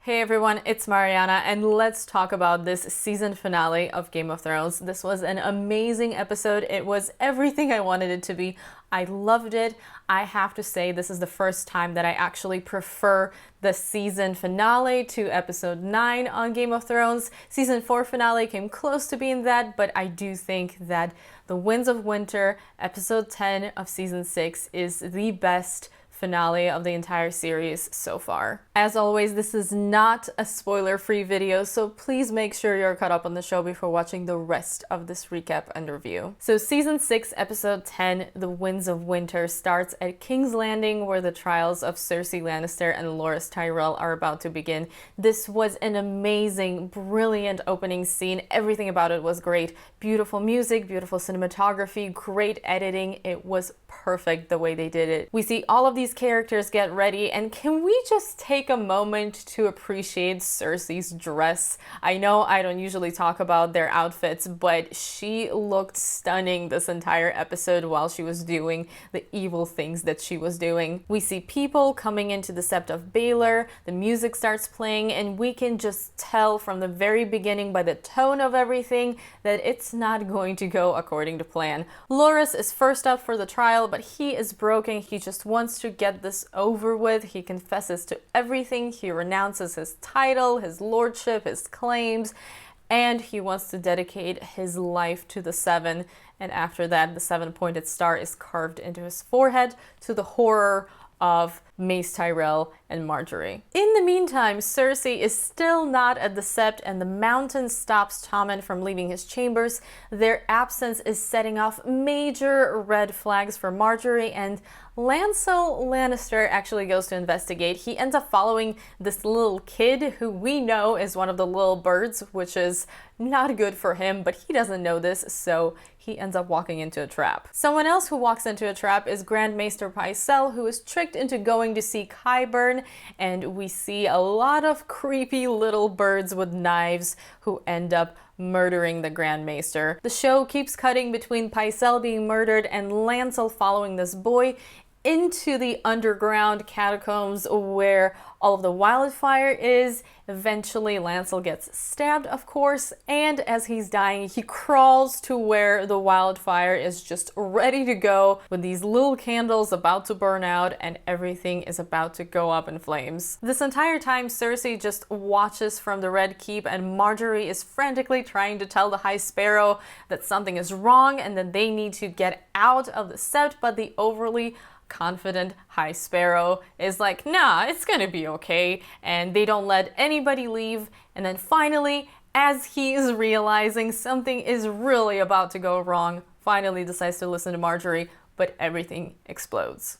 Hey everyone, it's Mariana, and let's talk about this season finale of Game of Thrones. This was an amazing episode. It was everything I wanted it to be. I loved it. I have to say, this is the first time that I actually prefer the season finale to episode 9 on Game of Thrones. Season 4 finale came close to being that, but I do think that The Winds of Winter, episode 10 of season 6, is the best finale of the entire series so far. As always, this is not a spoiler-free video, so please make sure you're caught up on the show before watching the rest of this recap and review. So season 6, episode 10, The Winds of Winter, starts at King's Landing, where the trials of Cersei Lannister and Loras Tyrell are about to begin. This was an amazing, brilliant opening scene. Everything about it was great. Beautiful music, beautiful cinematography, great editing. It was perfect the way they did it. We see all of these characters get ready, and can we just take a moment to appreciate Cersei's dress? I know I don't usually talk about their outfits, but she looked stunning this entire episode while she was doing the evil things that she was doing. We see people coming into the Sept of Baelor, the music starts playing, and we can just tell from the very beginning by the tone of everything that it's not going to go according to plan. Loras is first up for the trial, but he is broken. He just wants to get this over with. He confesses to everything. He renounces his title, his lordship, his claims, and he wants to dedicate his life to the Seven. And after that, the seven-pointed star is carved into his forehead, to the horror of Mace Tyrell and Marjorie. In the meantime, Cersei is still not at the Sept, and the Mountain stops Tommen from leaving his chambers. Their absence is setting off major red flags for Marjorie, and Lancel Lannister actually goes to investigate. He ends up following this little kid who we know is one of the little birds, which is not good for him, but he doesn't know this, so he ends up walking into a trap. Someone else who walks into a trap is Grand Maester Pycelle, who is tricked into going to see Qyburn, and we see a lot of creepy little birds with knives who end up murdering the Grand Maester. The show keeps cutting between Pycelle being murdered and Lancel following this boy into the underground catacombs where all of the wildfire is. Eventually, Lancel gets stabbed, of course, and as he's dying, he crawls to where the wildfire is just ready to go with these little candles about to burn out, and everything is about to go up in flames. This entire time, Cersei just watches from the Red Keep, and Marjorie is frantically trying to tell the High Sparrow that something is wrong and that they need to get out of the Sept, but the overly confident High Sparrow is like, nah, it's gonna be okay, and they don't let anybody leave. And then finally, as he is realizing something is really about to go wrong, finally decides to listen to Marjorie, but everything explodes.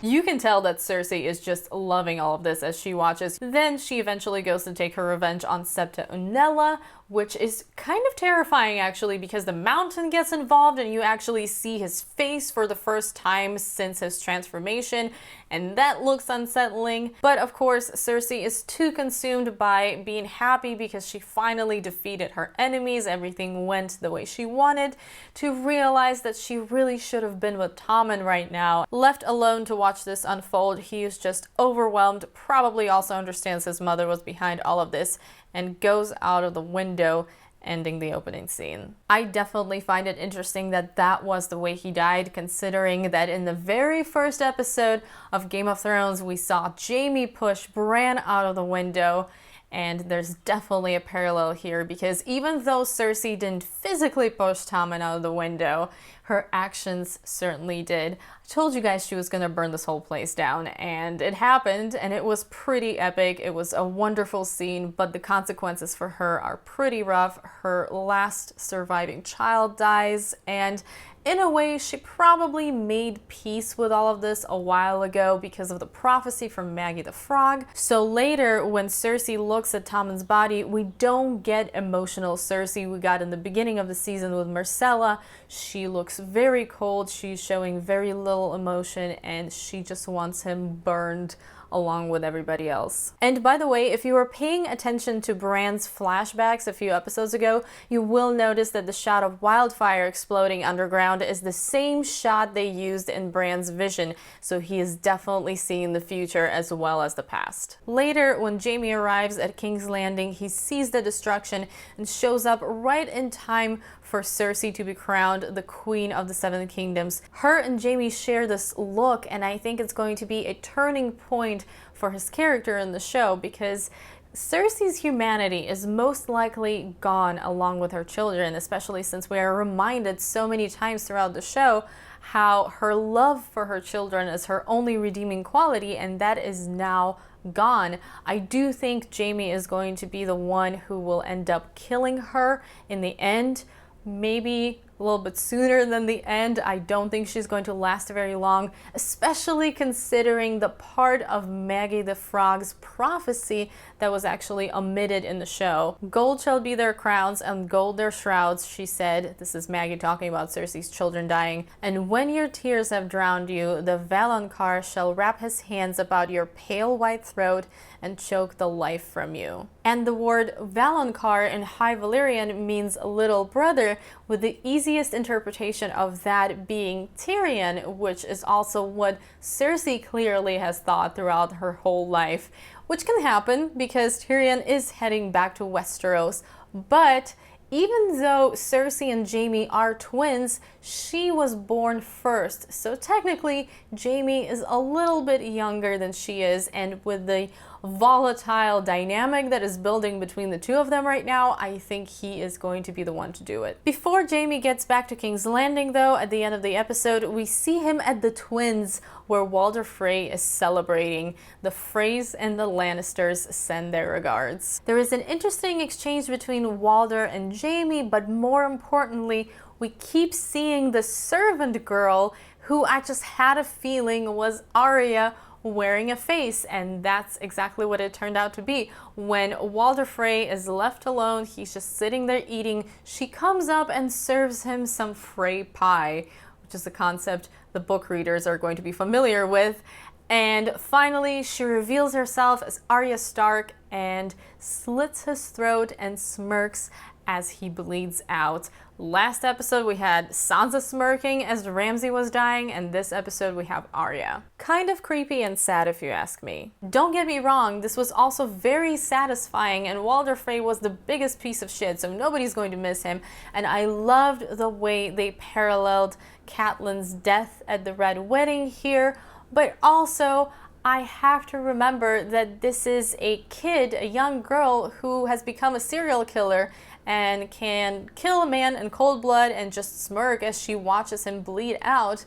You can tell that Cersei is just loving all of this as she watches. Then she eventually goes to take her revenge on Septa Unella, which is kind of terrifying actually, because the Mountain gets involved and you actually see his face for the first time since his transformation, and that looks unsettling. But of course, Cersei is too consumed by being happy because she finally defeated her enemies, everything went the way she wanted, to realize that she really should have been with Tommen right now. Left alone to watch this unfold, he is just overwhelmed, probably also understands his mother was behind all of this, and goes out of the window, ending the opening scene. I definitely find it interesting that that was the way he died, considering that in the very first episode of Game of Thrones, we saw Jaime push Bran out of the window, and there's definitely a parallel here, because even though Cersei didn't physically push Tommen out of the window, her actions certainly did. I told you guys she was gonna burn this whole place down, and it happened, and it was pretty epic. It was a wonderful scene, but the consequences for her are pretty rough. Her last surviving child dies, and in a way, she probably made peace with all of this a while ago because of the prophecy from Maggie the Frog. So later, when Cersei looks at Tommen's body, we don't get emotional Cersei we got in the beginning of the season with Myrcella. She looks very cold, she's showing very little emotion, and she just wants him burned along with everybody else. And by the way, if you were paying attention to Bran's flashbacks a few episodes ago, you will notice that the shot of wildfire exploding underground is the same shot they used in Bran's vision, so he is definitely seeing the future as well as the past. Later, when Jaime arrives at King's Landing, he sees the destruction and shows up right in time for Cersei to be crowned the Queen of the Seven Kingdoms. Her and Jaime share this look, and I think it's going to be a turning point for his character in the show, because Cersei's humanity is most likely gone along with her children, especially since we are reminded so many times throughout the show how her love for her children is her only redeeming quality, and that is now gone. I do think Jaime is going to be the one who will end up killing her in the end, maybe a little bit sooner than the end. I don't think she's going to last very long, especially considering the part of Maggie the Frog's prophecy that was actually omitted in the show. Gold shall be their crowns and gold their shrouds, she said. This is Maggie talking about Cersei's children dying. And when your tears have drowned you, the Valonqar shall wrap his hands about your pale white throat and choke the life from you. And the word Valonqar in High Valyrian means little brother, with the easiest interpretation of that being Tyrion, which is also what Cersei clearly has thought throughout her whole life, which can happen because Tyrion is heading back to Westeros. But even though Cersei and Jaime are twins, she was born first. So technically, Jaime is a little bit younger than she is, and with the volatile dynamic that is building between the two of them right now, I think he is going to be the one to do it. Before Jaime gets back to King's Landing, though, at the end of the episode, we see him at the Twins, where Walder Frey is celebrating. The Freys and the Lannisters send their regards. There is an interesting exchange between Walder and Jaime, but more importantly, we keep seeing the servant girl, who I just had a feeling was Arya, wearing a face, and that's exactly what it turned out to be. When Walder Frey is left alone, he's just sitting there eating, she comes up and serves him some Frey pie, which is a concept the book readers are going to be familiar with. And finally, she reveals herself as Arya Stark and slits his throat and smirks as he bleeds out. Last episode we had Sansa smirking as Ramsay was dying, and this episode we have Arya. Kind of creepy and sad if you ask me. Don't get me wrong, this was also very satisfying, and Walder Frey was the biggest piece of shit, so nobody's going to miss him, and I loved the way they paralleled Catelyn's death at the Red Wedding here, but also I have to remember that this is a kid, a young girl who has become a serial killer and can kill a man in cold blood and just smirk as she watches him bleed out.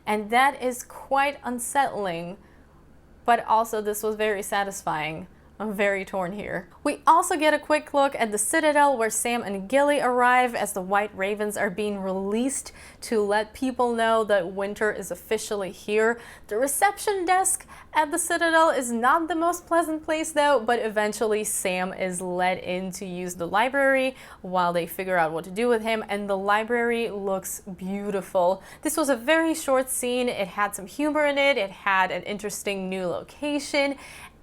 And that is quite unsettling. But also this was very satisfying. I'm very torn here. We also get a quick look at the Citadel, where Sam and Gilly arrive as the White Ravens are being released to let people know that winter is officially here. The reception desk at the Citadel is not the most pleasant place though, but eventually Sam is let in to use the library while they figure out what to do with him, and the library looks beautiful. This was a very short scene. It had some humor in it. It had an interesting new location.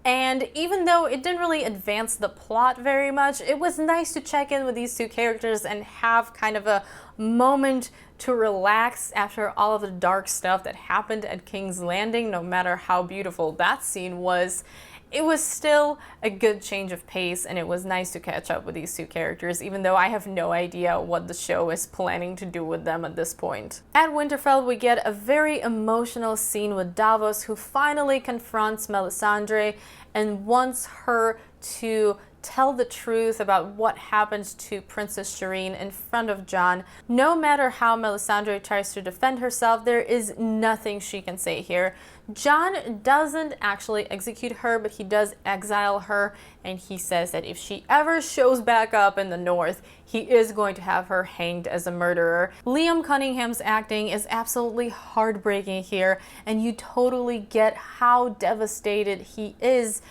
And even though it didn't really advance the plot very much, it was nice to check in with these two characters and have kind of a moment to relax after all of the dark stuff that happened at King's Landing. No matter how beautiful that scene was, it was still a good change of pace, and it was nice to catch up with these two characters, even though I have no idea what the show is planning to do with them at this point. At Winterfell, we get a very emotional scene with Davos, who finally confronts Melisandre and wants her to tell the truth about what happened to Princess Shireen in front of Jon. No matter how Melisandre tries to defend herself, there is nothing she can say here. Jon doesn't actually execute her, but he does exile her, and he says that if she ever shows back up in the north, he is going to have her hanged as a murderer. Liam Cunningham's acting is absolutely heartbreaking here, and you totally get how devastated he is.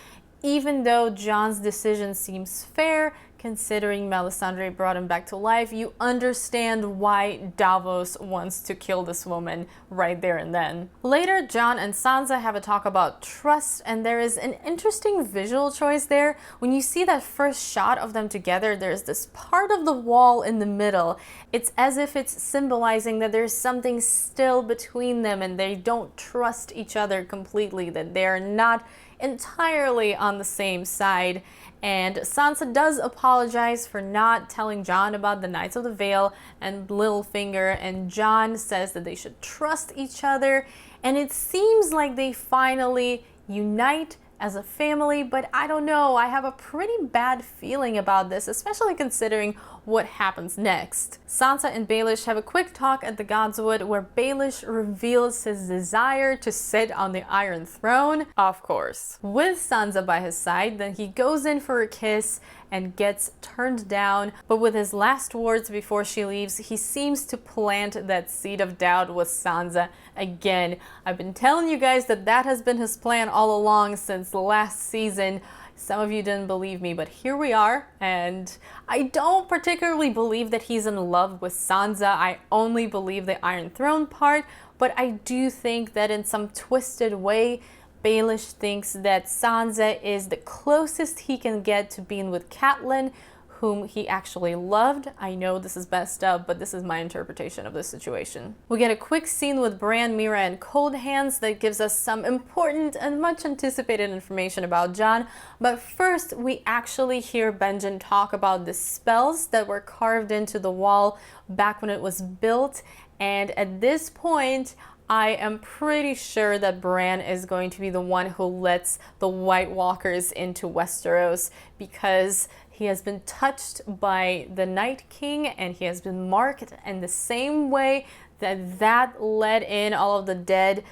Even though Jon's decision seems fair, considering Melisandre brought him back to life, you understand why Davos wants to kill this woman right there and then. Later, Jon and Sansa have a talk about trust, and there is an interesting visual choice there. When you see that first shot of them together, there's this part of the wall in the middle. It's as if it's symbolizing that there's something still between them and they don't trust each other completely, that they're not entirely on the same side. And Sansa does apologize for not telling Jon about the Knights of the Vale and Littlefinger, and Jon says that they should trust each other, and it seems like they finally unite as a family, but I don't know, I have a pretty bad feeling about this, especially considering what happens next. Sansa and Baelish have a quick talk at the Godswood where Baelish reveals his desire to sit on the Iron Throne, of course. With Sansa by his side, then he goes in for a kiss and gets turned down, but with his last words before she leaves, he seems to plant that seed of doubt with Sansa again. I've been telling you guys that that has been his plan all along since last season. Some of you didn't believe me, but here we are, and I don't particularly believe that he's in love with Sansa. I only believe the Iron Throne part, but I do think that in some twisted way, Baelish thinks that Sansa is the closest he can get to being with Catelyn, whom he actually loved. I know this is messed up, but this is my interpretation of the situation. We get a quick scene with Bran, Mira, and Cold Hands that gives us some important and much anticipated information about Jon. But first, we actually hear Benjen talk about the spells that were carved into the wall back when it was built. And at this point, I am pretty sure that Bran is going to be the one who lets the White Walkers into Westeros, because he has been touched by the Night King and he has been marked in the same way that led in all of the dead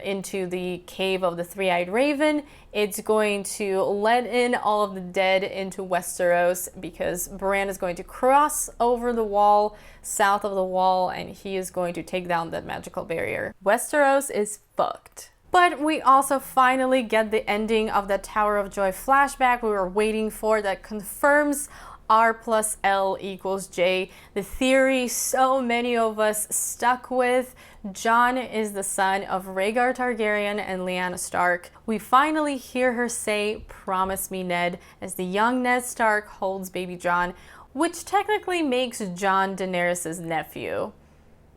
into the cave of the Three-Eyed Raven. It's going to let in all of the dead into Westeros, because Bran is going to cross over the wall, south of the wall, and he is going to take down that magical barrier. Westeros is fucked. But we also finally get the ending of the Tower of Joy flashback we were waiting for that confirms R+L=J, the theory so many of us stuck with. Jon is the son of Rhaegar Targaryen and Lyanna Stark. We finally hear her say, "Promise me, Ned," as the young Ned Stark holds baby Jon, which technically makes Jon Daenerys' nephew.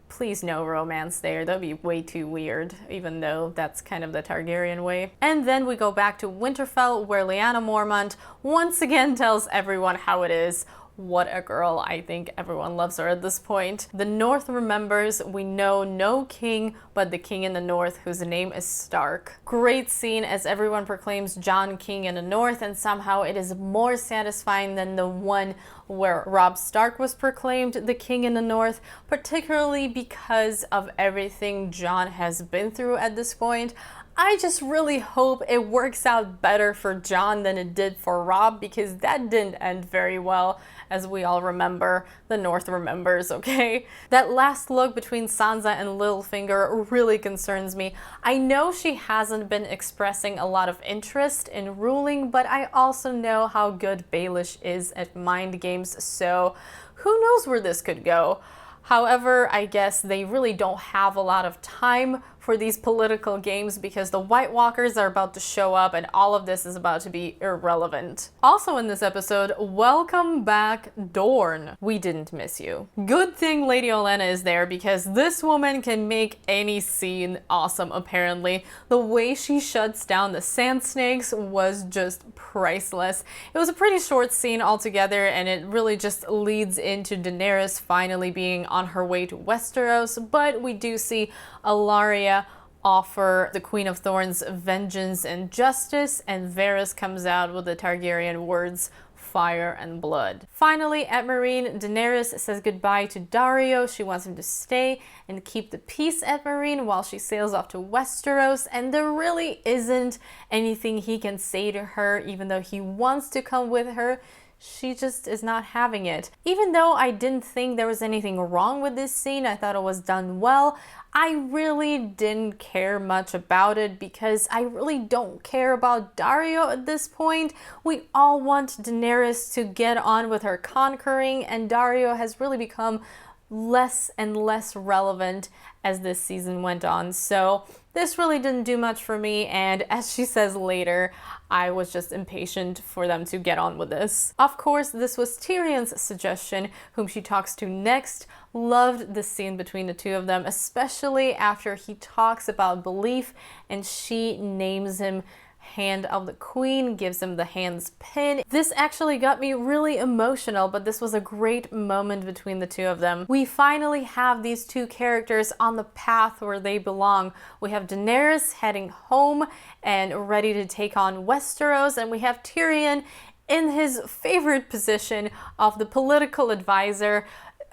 Please no romance there, that'd be way too weird, even though that's kind of the Targaryen way. And then we go back to Winterfell, where Lyanna Mormont once again tells everyone how it is. What a girl. I think everyone loves her at this point. The North remembers. We know no king but the king in the North, whose name is Stark. Great scene as everyone proclaims Jon king in the North, and somehow it is more satisfying than the one where Robb Stark was proclaimed the king in the North, particularly because of everything Jon has been through at this point. I just really hope it works out better for Jon than it did for Robb, because that didn't end very well, as we all remember. The North remembers, okay? That last look between Sansa and Littlefinger really concerns me. I know she hasn't been expressing a lot of interest in ruling, but I also know how good Baelish is at mind games, so who knows where this could go. However, I guess they really don't have a lot of time for these political games, because the White Walkers are about to show up and all of this is about to be irrelevant. Also in this episode, welcome back, Dorne. We didn't miss you. Good thing Lady Olenna is there, because this woman can make any scene awesome, apparently. The way she shuts down the sand snakes was just priceless. It was a pretty short scene altogether, and it really just leads into Daenerys finally being on her way to Westeros, but we do see Ellaria offer the Queen of Thorns vengeance and justice, and Varys comes out with the Targaryen words, "Fire and blood." Finally, at Meereen, Daenerys says goodbye to Daario. She wants him to stay and keep the peace at Meereen while she sails off to Westeros, and there really isn't anything he can say to her, even though he wants to come with her. she just is not having it. Even though I didn't think there was anything wrong with this scene, I thought it was done well, I really didn't care much about it because I really don't care about Dario at this point. We all want Daenerys to get on with her conquering, and Dario has really become less and less relevant as this season went on. So this really didn't do much for me, and as she says later, I was just impatient for them to get on with this. Of course, this was Tyrion's suggestion, whom she talks to next. Loved the scene between the two of them, especially after he talks about belief and she names him Hand of the Queen, gives him the hand's pin. This actually got me really emotional, but this was a great moment between the two of them. We finally have these two characters on the path where they belong. We have Daenerys heading home and ready to take on Westeros, and we have Tyrion in his favorite position of the political advisor,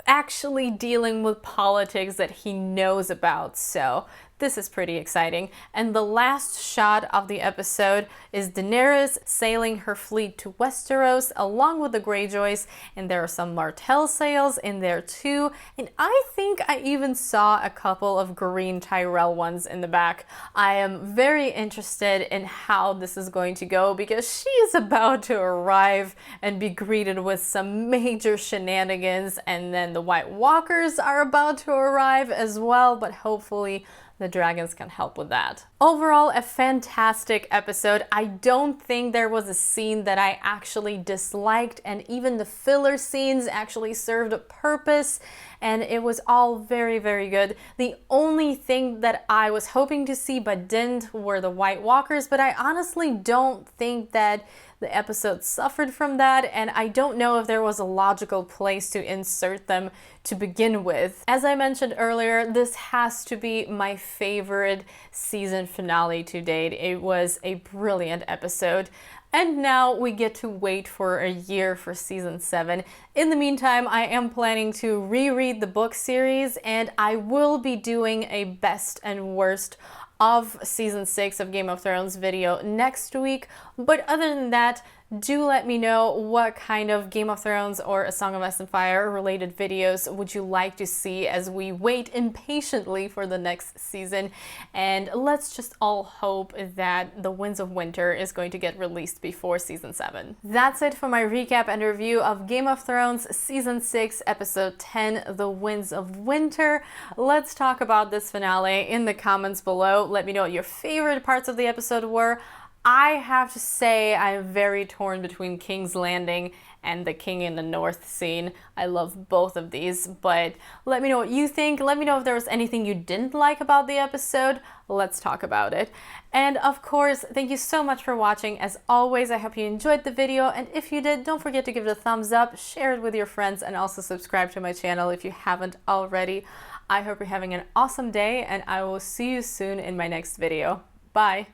actually dealing with politics that he knows about. So this is pretty exciting. And the last shot of the episode is Daenerys sailing her fleet to Westeros along with the Greyjoys, and there are some Martell sails in there too. And I think I even saw a couple of green Tyrell ones in the back. I am very interested in how this is going to go because she is about to arrive and be greeted with some major shenanigans, and then the White Walkers are about to arrive as well, but hopefully the dragons can help with that. Overall, a fantastic episode. I don't think there was a scene that I actually disliked, and even the filler scenes actually served a purpose, and it was all very, very good. The only thing that I was hoping to see but didn't were the White Walkers, but I honestly don't think that the episode suffered from that, and I don't know if there was a logical place to insert them to begin with. As I mentioned earlier, this has to be my favorite season finale to date. It was a brilliant episode. And now we get to wait for a year for season 7. In the meantime, I am planning to reread the book series, and I will be doing a best and worst of season 6 of Game of Thrones video next week. But other than that, do let me know what kind of Game of Thrones or A Song of Ice and Fire related videos would you like to see as we wait impatiently for the next season. And let's just all hope that The Winds of Winter is going to get released before season 7. That's it for my recap and review of Game of Thrones season 6 episode 10, The Winds of Winter. Let's talk about this finale in the comments below. Let me know what your favorite parts of the episode were. I have to say I'm very torn between King's Landing and the King in the North scene. I love both of these, but let me know what you think. Let me know if there was anything you didn't like about the episode. Let's talk about it. And of course, thank you so much for watching. As always, I hope you enjoyed the video, and if you did, don't forget to give it a thumbs up, share it with your friends, and also subscribe to my channel if you haven't already. I hope you're having an awesome day, and I will see you soon in my next video. Bye!